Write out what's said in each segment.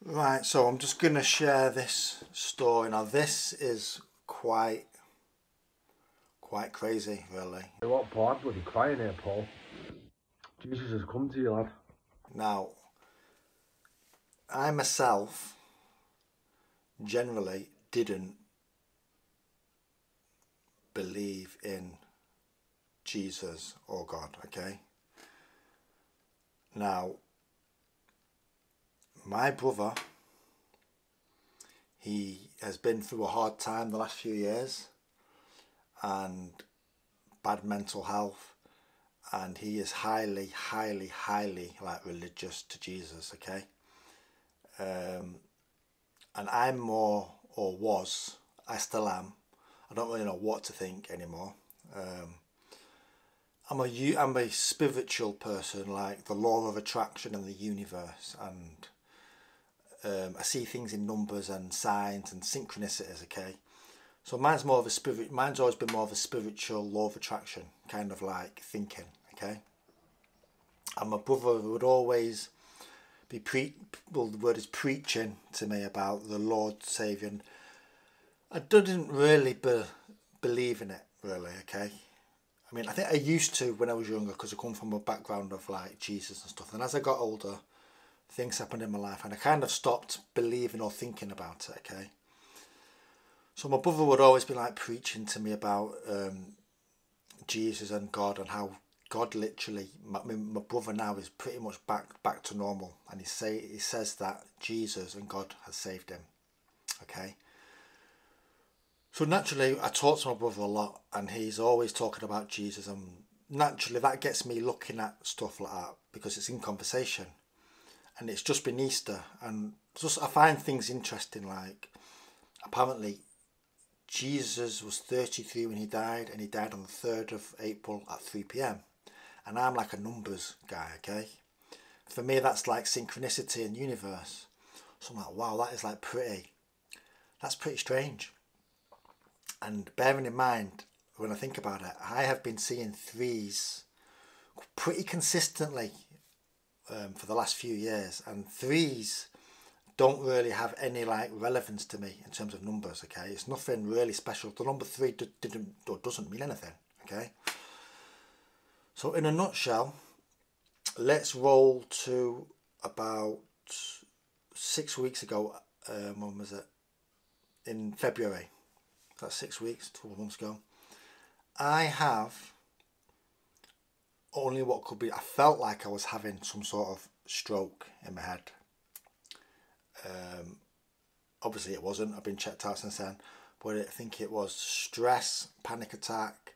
Right, so I'm just going to share this story. Now, this is quite crazy, really. A lot of blood bloody crying here, Paul. Jesus has come to you, lad. Now, I myself generally didn't believe in Jesus or God, okay? Now, my brother, he has been through a hard time the last few years and bad mental health, and he is highly like religious to Jesus, okay? And I'm more, or was, I still am. I don't really know what to think anymore. I'm a spiritual person, like the law of attraction and the universe, and I see things in numbers and signs and synchronicities. Okay, so mine's more of a spirit. Mine's always been more of a spiritual law of attraction kind of like thinking. Okay, and my brother would always be well, the word is preaching to me about the Lord Saviour. And I didn't really believe in it, really. Okay, I mean, I think I used to when I was younger because I come from a background of like Jesus and stuff. And as I got older, things happened in my life and I kind of stopped believing or thinking about it, okay? So my brother would always be like preaching to me about Jesus and God and how God literally, my brother now is pretty much back to normal. And he says that Jesus and God has saved him, okay? So naturally, I talk to my brother a lot, and he's always talking about Jesus, and naturally that gets me looking at stuff like that because it's in conversation, and it's just been Easter, and just I find things interesting. Like apparently, Jesus was 33 when he died, and he died on the 3rd of April at 3 p.m. And I'm like a numbers guy, okay? For me, that's like synchronicity and universe. So I'm like, wow, that's pretty strange. And bearing in mind, when I think about it, I have been seeing threes pretty consistently for the last few years, and threes don't really have any like relevance to me in terms of numbers. Okay, it's nothing really special. The number three didn't or doesn't mean anything. Okay, so in a nutshell, let's roll to about 6 weeks ago. When was it? In February. That's 6 weeks, 12 months ago. I have only what could be, I felt like I was having some sort of stroke in my head. Obviously it wasn't, I've been checked out since then, but I think it was stress, panic attack,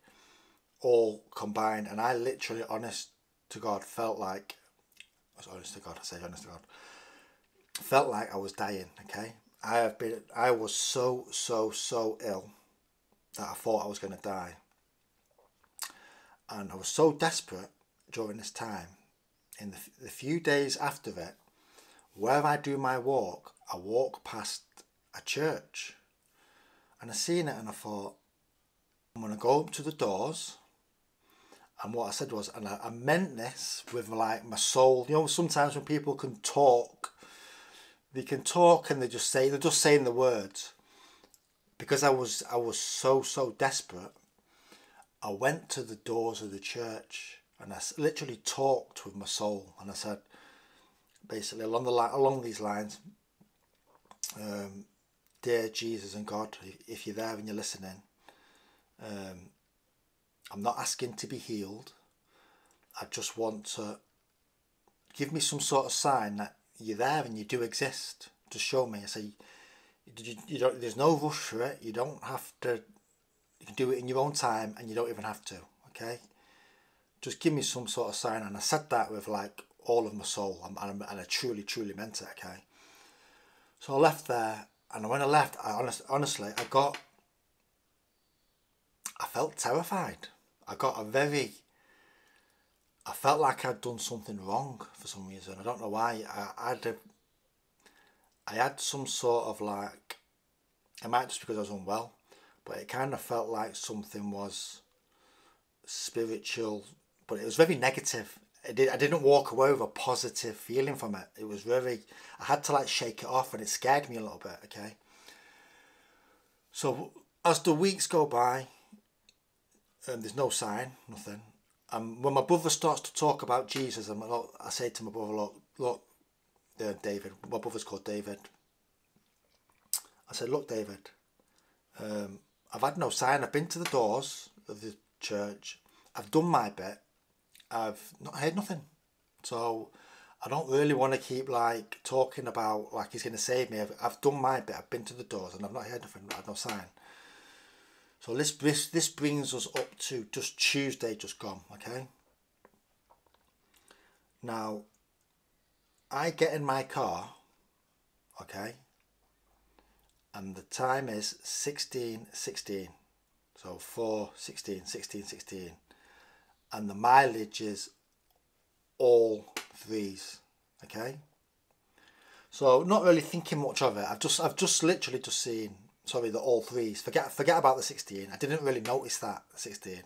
all combined. And I literally, honest to God, felt like, felt like I was dying, okay? I was so ill that I thought I was going to die. And I was so desperate during this time. In the few days after it, where I do my walk, I walk past a church. And I seen it and I thought, I'm going to go up to the doors. And what I said was, and I meant this with like my soul. You know, sometimes when people can talk, they can talk and they're just saying the words. Because I was so desperate, I went to the doors of the church and I literally talked with my soul, and I said, basically along these lines, dear Jesus and God, if you're there and you're listening, I'm not asking to be healed. I just want to give me some sort of sign that you're there and you do exist. Just show me. I say, you don't. There's no rush for it. You don't have to. You can do it in your own time, and you don't even have to. Okay. Just give me some sort of sign. And I said that with like all of my soul, and I truly meant it. Okay. So I left there, and when I left, honestly, I felt terrified. I felt like I'd done something wrong for some reason. I don't know why. I had some sort of like, it might just because I was unwell, but it kind of felt like something was spiritual, but it was very negative I didn't walk away with a positive feeling from it. It was really, I had to like shake it off, and it scared me a little bit, okay? So as the weeks go by, there's no sign, nothing. When my brother starts to talk about Jesus, I say to my brother, look, David, my brother's called David. I said, look, David, I've had no sign. I've been to the doors of the church. I've done my bit. I've not heard nothing. So I don't really want to keep like talking about like he's going to save me. I've done my bit. I've been to the doors and I've not heard nothing. I had no sign. So this brings us up to just Tuesday just gone, okay? Now, I get in my car, okay? And the time is 16:16. So 4:16, 16:16. And the mileage is all threes, okay? So not really thinking much of it. I've just literally just seen, sorry, the all threes. Forget about the 16. I didn't really notice that, the 16.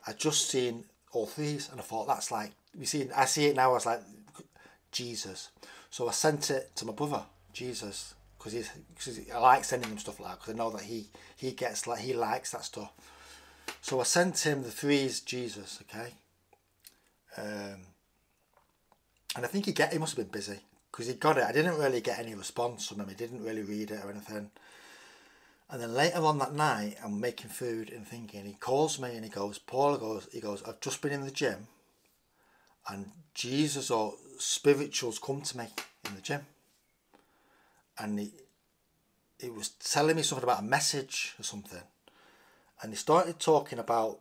I just seen all threes, and I thought that's like, I see it now as like Jesus. So I sent it to my brother, Jesus, because I like sending him stuff like that, because I know that he gets like, he likes that stuff. So I sent him the threes, Jesus, okay? And I think he must have been busy, because he got it. I didn't really get any response from him. He didn't really read it or anything. And then later on that night, I'm making food and thinking, he calls me and he goes, Paul, he goes, I've just been in the gym and Jesus or spirituals come to me in the gym. And he was telling me something about a message or something. And he started talking about,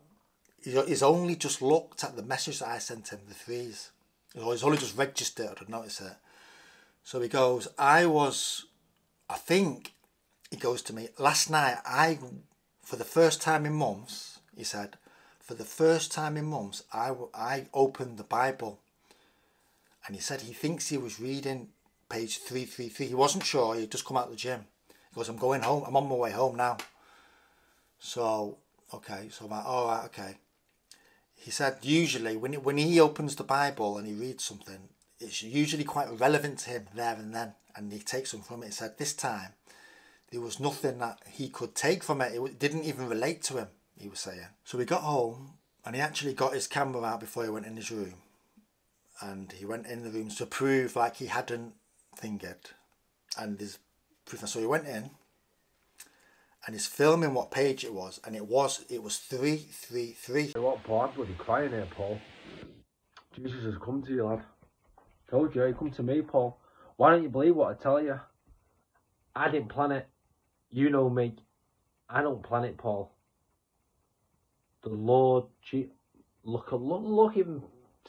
he's only just looked at the message that I sent him, the threes. He's only just registered and noticed it. So he goes, he goes to me, last night, for the first time in months, he said, for the first time in months, I opened the Bible. And he said he thinks he was reading page 333. He wasn't sure, he'd just come out of the gym. He goes, I'm going home, I'm on my way home now. So, okay, so I'm like, all right, okay. He said usually when he opens the Bible and he reads something, it's usually quite relevant to him there and then, and he takes something from it. He said this time there was nothing that he could take from it. It didn't even relate to him, he was saying. So we got home and he actually got his camera out before he went in his room, and he went in the room to prove like he hadn't fingered, and his proof. So he went in and he's filming what page it was, and it was 333. What part bloody crying here, Paul? Jesus has come to you, lad. Told you, he come to me, Paul. Why don't you believe what I tell you? I didn't plan it. You know me. I don't plan it, Paul. The Lord, look even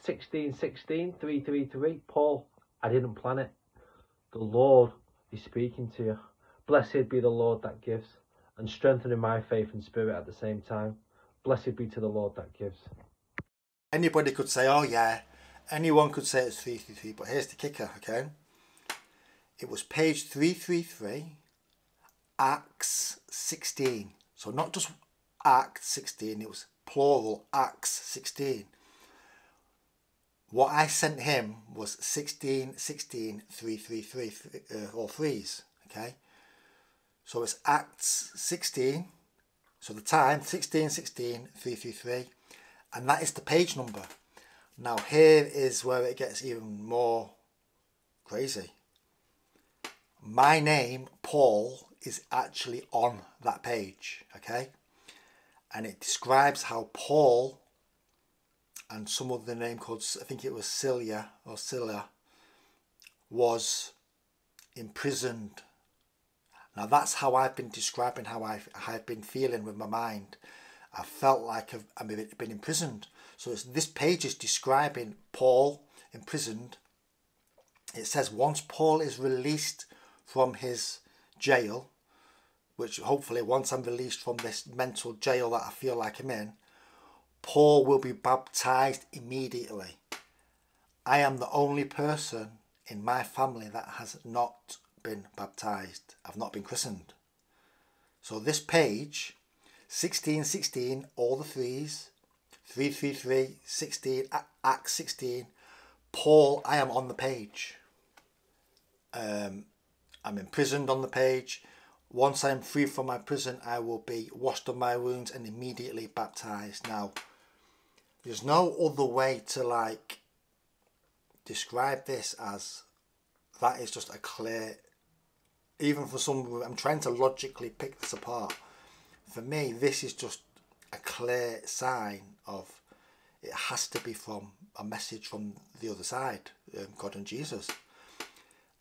16:16, 333. Paul, I didn't plan it. The Lord is speaking to you. Blessed be the Lord that gives, and strengthening my faith and spirit at the same time. Blessed be to the Lord that gives. Anybody could say, oh yeah, anyone could say it's 333, but here's the kicker, okay? It was page 333, Acts 16. So not just Acts 16, it was plural, Acts 16. What I sent him was 16:16, 333, or threes, okay? So it's Acts 16, so the time, 16:16, 333, and that is the page number. Now here is where it gets even more crazy. My name, Paul, is actually on that page, okay? And it describes how Paul and some other name called, I think it was Scylla, was imprisoned. Now that's how I've been describing how I've been feeling with my mind. I felt like I've been imprisoned. So this page is describing Paul imprisoned. It says once Paul is released from his jail, which hopefully once I'm released from this mental jail that I feel like I'm in, Paul will be baptized immediately. I am the only person in my family that has not been baptized. I've not been christened. So this page, 16:16, all the threes, 333, 16, Acts 16. Paul, I am on the page. I'm imprisoned on the page. Once I am free from my prison, I will be washed of my wounds and immediately baptized. Now, there's no other way to like describe this as that is just a clear, even for some, I'm trying to logically pick this apart. For me, this is just a clear sign of it has to be from a message from the other side, God and Jesus.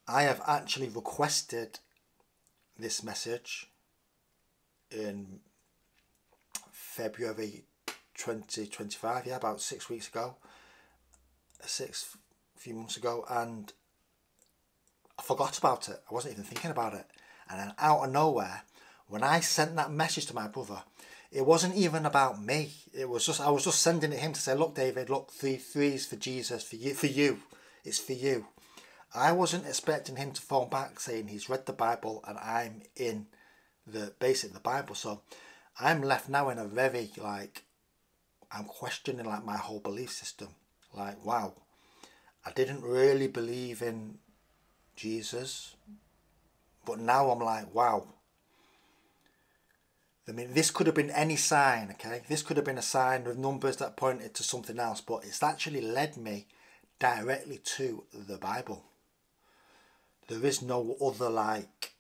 I have actually requested this message in February 2025, yeah, about 6 weeks ago, a few months ago, and I forgot about it. I wasn't even thinking about it. And then out of nowhere, when I sent that message to my brother, it wasn't even about me. It was just, I was just sending it to him to say, look, David, look, 3 threes for Jesus, for you. It's for you. I wasn't expecting him to phone back saying he's read the Bible and I'm in the Bible. So I'm left now in a very, like, I'm questioning like my whole belief system. Like, wow, I didn't really believe in Jesus, but now I'm like, wow. I mean, this could have been any sign, okay? This could have been a sign with numbers that pointed to something else, but it's actually led me directly to the Bible. There is no other, like,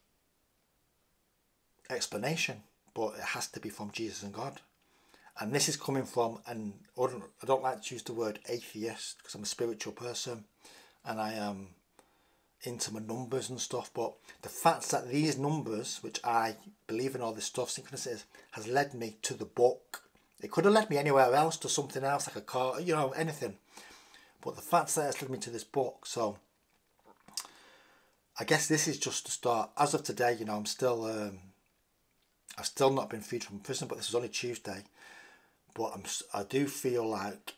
explanation, but it has to be from Jesus and God. And this is coming from, and I don't like to use the word atheist, because I'm a spiritual person, and I am into my numbers and stuff, but the fact that these numbers, which I believe in all this stuff, synchronicities, has led me to the book. It could have led me anywhere else, to something else, like a car, you know, anything. But the fact that it's led me to this book, so I guess this is just the start. As of today, you know, I've still not been freed from prison, but this is only Tuesday. But I do feel like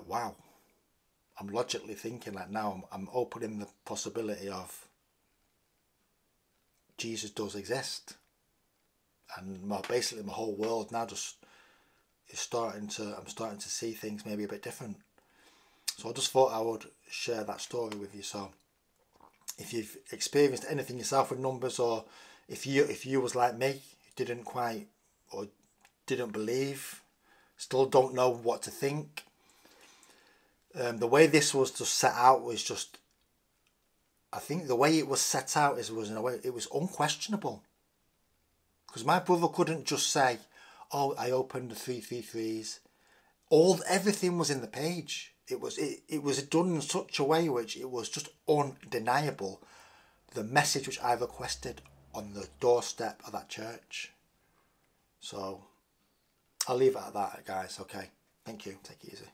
wow. I'm logically thinking like now I'm opening the possibility of Jesus does exist, and basically my whole world now just is I'm starting to see things maybe a bit different. So I just thought I would share that story with you. So if you've experienced anything yourself with numbers, or if you was like me, didn't quite or didn't believe, still don't know what to think. The way this was just set out was just, I think the way it was set out was in a way, it was unquestionable. Because my brother couldn't just say, oh, I opened the 333s. Everything was in the page. It was done in such a way which it was just undeniable. The message which I requested on the doorstep of that church. So I'll leave it at that, guys. Okay. Thank you. Take it easy.